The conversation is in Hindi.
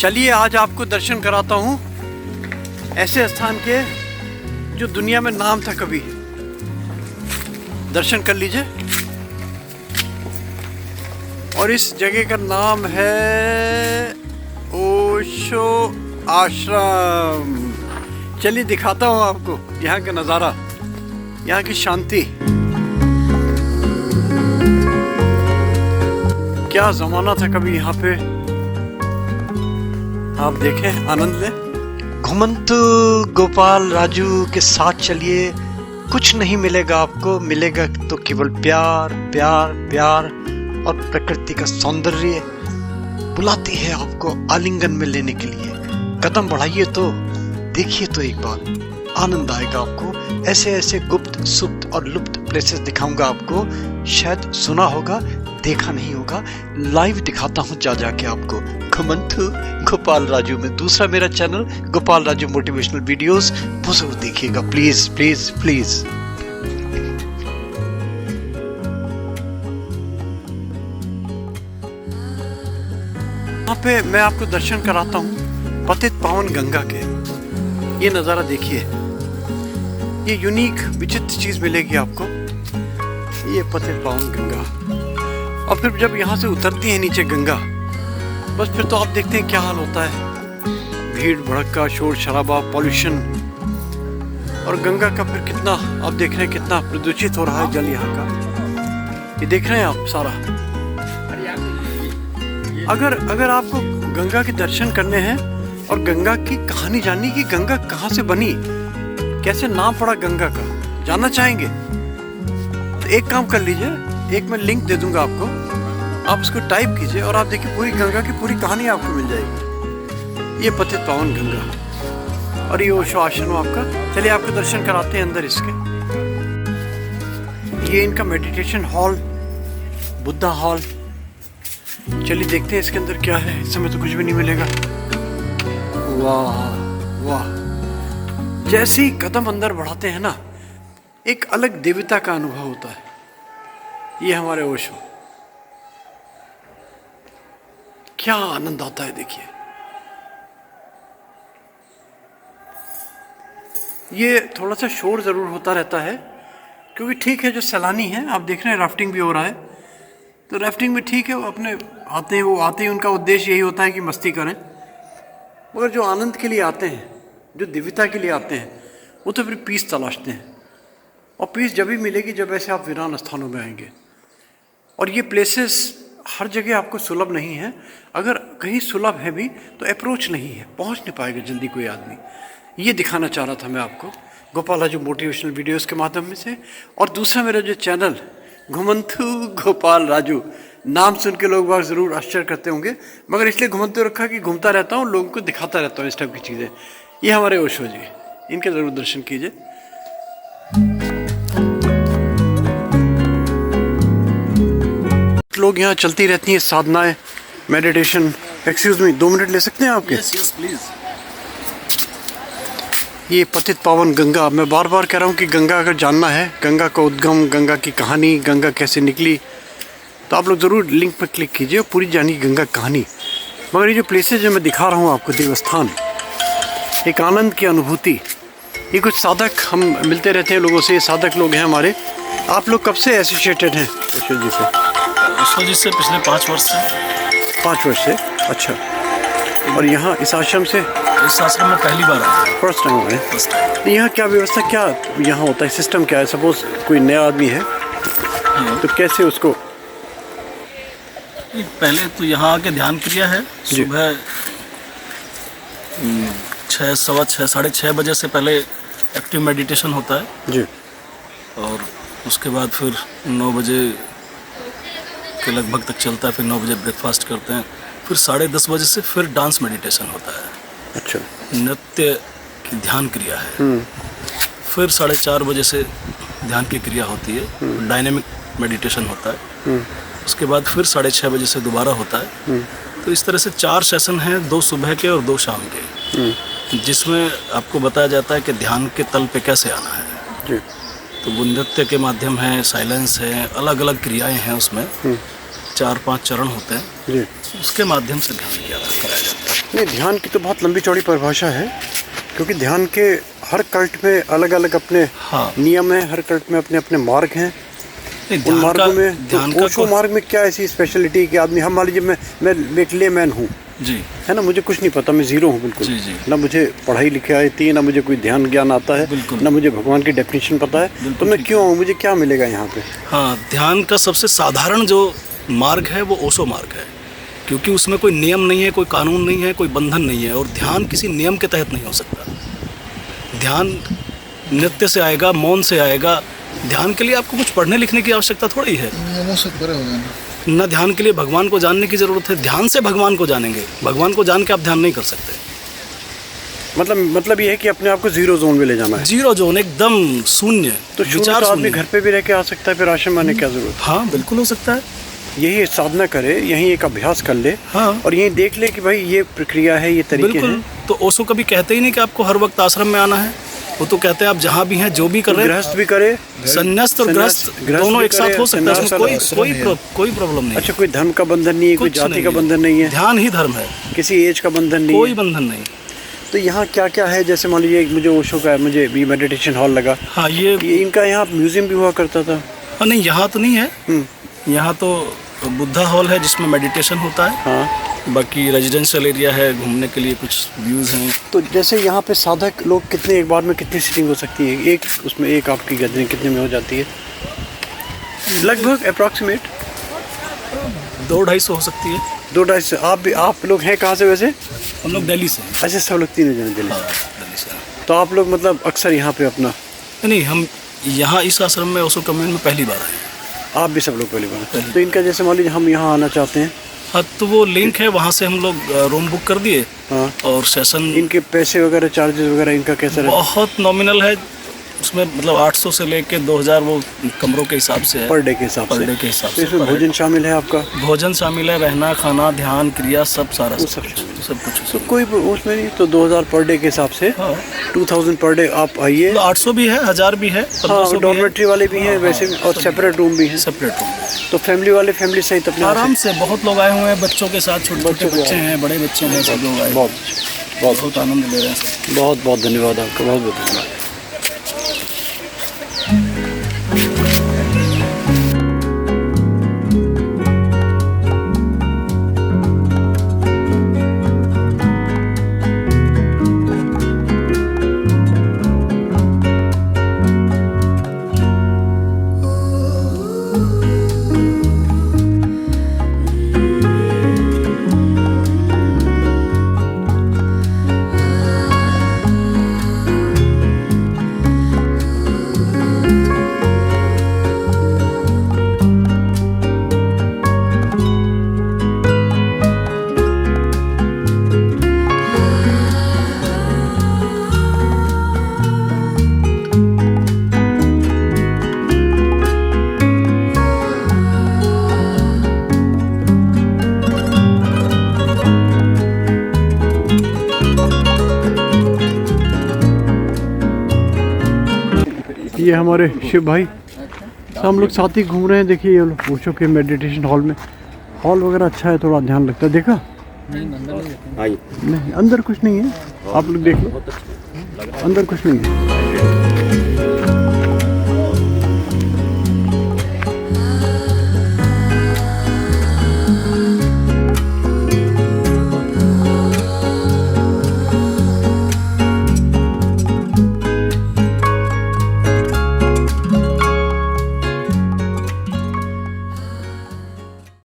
चलिए आज आपको दर्शन कराता हूँ ऐसे स्थान के जो दुनिया में नाम था कभी। दर्शन कर लीजिए। और इस जगह का नाम है ओशो आश्रम। चलिए दिखाता हूँ आपको यहाँ का नज़ारा, यहाँ की शांति। क्या ज़माना था कभी यहाँ पे, आप देखें, आनंद लें। घुमंतु गोपाल राजू के साथ चलिए। कुछ नहीं मिलेगा आपको, मिलेगा तो केवल प्यार प्यार प्यार और प्रकृति का सौंदर्य बुलाती है आपको आलिंगन में लेने के लिए। कदम बढ़ाइए तो देखिए तो एक बार, आनंद आएगा आपको। ऐसे ऐसे गुप्त सुप्त और लुप्त प्लेसेस दिखाऊंगा आपको। शायद सुना होगा, देखा नहीं होगा, लाइव दिखाता हूँ जा जाके आपको। घुमंतु गोपाल राजू में दूसरा मेरा channel Gopal Raju motivational videos वो जरूर देखिएगा, प्लीज प्लीज प्लीज। यहाँ पे मैं आपको दर्शन कराता हूँ पतित पावन गंगा के। ये नज़ारा देखिए, ये यूनिक विचित्र चीज मिलेगी आपको। ये पतित पावन गंगा, और फिर जब यहाँ से उतरती है नीचे गंगा, बस फिर तो आप देखते हैं क्या हाल होता है। भीड़ भड़का, शोर शराबा, पॉल्यूशन, और गंगा का फिर कितना आप देख रहे हैं कितना प्रदूषित हो रहा है जल यहाँ का। ये देख रहे हैं आप सारा। अगर आपको गंगा के दर्शन करने हैं और गंगा की कहानी जाननी कि गंगा कहाँ से बनी, कैसे नाम पड़ा गंगा का, जानना चाहेंगे तो एक काम कर लीजिए, एक मैं लिंक दे दूंगा आपको, आप उसको टाइप कीजिए और आप देखिए पूरी गंगा की पूरी कहानी आपको मिल जाएगी। ये पतित पावन गंगा और ये ओशो आश्रम आपका। चलिए आपको दर्शन कराते हैं अंदर इसके। ये इनका मेडिटेशन हॉल, बुद्धा हॉल। चलिए देखते हैं इसके अंदर क्या है। इस समय तो कुछ भी नहीं मिलेगा। वाह वाह, जैसे ही कदम अंदर बढ़ाते हैं ना, एक अलग दिव्यता का अनुभव होता है। ये हमारे ओशो, क्या आनंद आता है देखिए। ये थोड़ा सा शोर जरूर होता रहता है क्योंकि ठीक है, जो सैलानी हैं आप देख रहे हैं राफ्टिंग भी हो रहा है, तो राफ्टिंग में ठीक है, वो अपने आते हैं, वो आते हैं, उनका उद्देश्य यही होता है कि मस्ती करें। मगर जो आनंद के लिए आते हैं, जो दिव्यता के लिए आते हैं, वो तो फिर पीस तलाशते हैं। और पीस जब भी मिलेगी जब ऐसे आप वीरान स्थानों में आएंगे। और ये प्लेसेस हर जगह आपको सुलभ नहीं है। अगर कहीं सुलभ है भी तो अप्रोच नहीं है, पहुंच नहीं पाएगा जल्दी कोई आदमी। ये दिखाना चाह रहा था मैं आपको गोपाल राजू मोटिवेशनल वीडियोस के माध्यम से। और दूसरा मेरा जो चैनल घुमंतु गोपाल राजू, नाम सुन के लोग बाग ज़रूर आश्चर्य करते होंगे, मगर इसलिए घुमंतु रखा कि घूमता रहता हूँ, लोगों को दिखाता रहता हूँ इस टाइप की चीज़ें। ये हमारे ओशो जी, इनके ज़रूर दर्शन कीजिए। लोग यहाँ चलती रहती हैं साधनाएं, मेडिटेशन। एक्सक्यूज मी, 2 मिनट ले सकते हैं आपके? Yes please. ये पतित पावन गंगा, मैं बार बार कह रहा हूँ कि गंगा अगर जानना है, गंगा का उद्गम, गंगा की कहानी, गंगा कैसे निकली, तो आप लोग ज़रूर लिंक पर क्लिक कीजिए और पूरी जानिए गंगा कहानी। मगर ये जो प्लेसेस जो मैं दिखा रहा हूँ आपको, देवस्थान, एक आनंद की अनुभूति। ये कुछ साधक, हम मिलते रहते हैं लोगों से, ये साधक लोग हैं हमारे। आप लोग कब से एसोसिएटेड हैं ओशो जी से? ओशो जी से पिछले 5 वर्ष से। 5 वर्ष से, अच्छा। और यहाँ इस आश्रम से? इस आश्रम में पहली बार आया, फर्स्ट टाइम आए। First time. यहाँ क्या व्यवस्था, क्या यहाँ होता है, सिस्टम क्या है? सपोज कोई नया आदमी है तो कैसे उसको? पहले तो यहाँ आके ध्यान क्रिया है। सुबह 6, सवा 6, 6:30 बजे से पहले एक्टिव मेडिटेशन होता है जी। और उसके बाद फिर 9 बजे के लगभग तक चलता है। फिर 9 बजे ब्रेकफास्ट करते हैं। फिर 10:30 बजे से फिर डांस मेडिटेशन होता है। अच्छा। नृत्य की ध्यान क्रिया है। फिर 4:30 बजे से ध्यान की क्रिया होती है, डायनेमिक मेडिटेशन होता है। उसके बाद फिर 6:30 बजे से दोबारा होता है। तो इस तरह से 4 सेशन हैं, 2 सुबह के और 2 शाम के, जिसमें आपको बताया जाता है कि ध्यान के तल पे कैसे आना है जी। तो वो नृत्य के माध्यम है, साइलेंस है, अलग अलग क्रियाएं हैं उसमें। 4-5 चरण होते हैं जी। उसके माध्यम से ध्यान कराया जाता है। नहीं, ध्यान की तो बहुत लंबी चौड़ी परिभाषा है, क्योंकि ध्यान के हर कल्ट में अलग अलग अपने हाँ। नियम हैं, हर कल्ट में अपने अपने मार्ग हैं। उन मार्गों में तो ओशो मार्ग में क्या ऐसी स्पेशलिटी कि आदमी, हम मान लीजिए मैं एक लेमैन हूँ जी, है ना, मुझे कुछ नहीं पता, मैं ज़ीरो हूँ बिल्कुल। जी, जी। ना मुझे पढ़ाई लिखाई आती है, ना मुझे कोई ध्यान ज्ञान आता है, ना मुझे भगवान की डेफिनेशन पता है, तो मैं क्यों आऊँ, मुझे क्या मिलेगा यहाँ पे? हाँ, ध्यान का सबसे साधारण जो मार्ग है वो ओशो मार्ग है, क्योंकि उसमें कोई नियम नहीं है, कोई कानून नहीं है, कोई बंधन नहीं है, और ध्यान किसी नियम के तहत नहीं हो सकता। ध्यान नृत्य से आएगा, मौन से आएगा। ध्यान के लिए आपको कुछ पढ़ने लिखने की आवश्यकता थोड़ी है। नियमों से परे हो जाना। न ध्यान के लिए भगवान को जानने की ज़रूरत है, ध्यान से भगवान को जानेंगे। भगवान को जान के आप ध्यान नहीं कर सकते। मतलब ये है कि अपने आप को जीरो जोन में ले जाना है। जीरो जोन, एकदम शून्य। तो विचार तो आदमी घर पे भी रह के आ सकता है, फिर आश्रम आने की क्या जरूरत? हाँ, बिल्कुल हो सकता है। यही साधना करे, यही एक अभ्यास कर ले, हाँ। और यही देख ले कि भाई ये प्रक्रिया है, ये तरीके बिल्कुल हैं। तो ओशो कभी कहते ही नहीं कि आपको हर वक्त आश्रम में आना है। वो तो कहते हैं आप जहाँ भी हैं, जो भी कर रहे हैं, गृहस्थ भी करे, संन्यास्त और गृहस्थ दोनों एक साथ हो सकता है, उसमें कोई प्रॉब्लम नहीं। अच्छा, कोई धर्म का बंधन नहीं है, कोई जाति का बंधन नहीं है, ध्यान ही धर्म है, किसी एज का बंधन नहीं है, कोई बंधन नहीं। तो यहाँ क्या क्या है? जैसे मान लीजिए मुझे ओशो का, मुझे भी मेडिटेशन हॉल लगा। हाँ, ये इनका यहाँ म्यूजियम भी हुआ करता था। नहीं, यहाँ तो नहीं है। यहाँ तो बुद्धा हॉल है जिसमें मेडिटेशन होता है। हाँ। बाकी रेजिडेंशियल एरिया है, घूमने के लिए कुछ व्यूज़ हैं। तो जैसे यहाँ पे साधक लोग कितने, एक बार में कितनी सीटिंग हो सकती है? एक उसमें एक आपकी गैदरिंग कितने में हो जाती है लगभग अप्रॉक्सीमेट? 200-250 हो सकती है। 200-250। आप लोग हैं कहाँ से वैसे? हम लोग दिल्ली से हैं। अच्छा, सब लोग 3 जने दिल्ली। हाँ, दिल्ली से हैं। तो आप लोग मतलब अक्सर यहाँ पे अपना? नहीं, हम यहाँ इस आश्रम में ओशो कम्युनिटी में पहली बार आए। आप भी सब लोग पहली बार? तो इनका जैसे मान लीजिए हम यहाँ आना चाहते हैं। हाँ, तो वो लिंक है, वहाँ से हम लोग रूम बुक कर दिए। हाँ। और सेशन, इनके पैसे वगैरह, चार्जेस वगैरह इनका कैसा रहता है? बहुत नॉमिनल है उसमें, मतलब 800 से लेके 2000 वो कमरों के हिसाब से है। पर डे के हिसाब से? पर डे के हिसाब तो से। इसमें भोजन शामिल है आपका? भोजन शामिल है, रहना, खाना, ध्यान, क्रिया, सब सारा सब कुछ। कोई उसमें नहीं? तो 2000 पर डे के हिसाब से। हाँ। 2000 पर डे आप आइए। 800 भी है, 1000 भी है, 1500 डॉर्मेट्री वाले भी हैं वैसे, और सेपरेट रूम भी हैं। Separate room. तो फैमिली वाले फैमिली सहित अपने आराम से बहुत लोग आए हुए हैं, बच्चों के साथ, छोटे छोटे बच्चे हैं, बड़े बच्चे हैं, सब लोग आए, बहुत आनंद ले रहे हैं सब। बहुत बहुत धन्यवाद आपका, बहुत बहुत धन्यवाद। ये हमारे शिव भाई, तो हम लोग साथ ही घूम रहे हैं। देखिए ये लोग ओशो के मेडिटेशन हॉल में, हॉल वगैरह अच्छा है, थोड़ा ध्यान लगता है। देखा नहीं, अंदर कुछ नहीं है, आप लोग देख लो, अंदर कुछ नहीं है।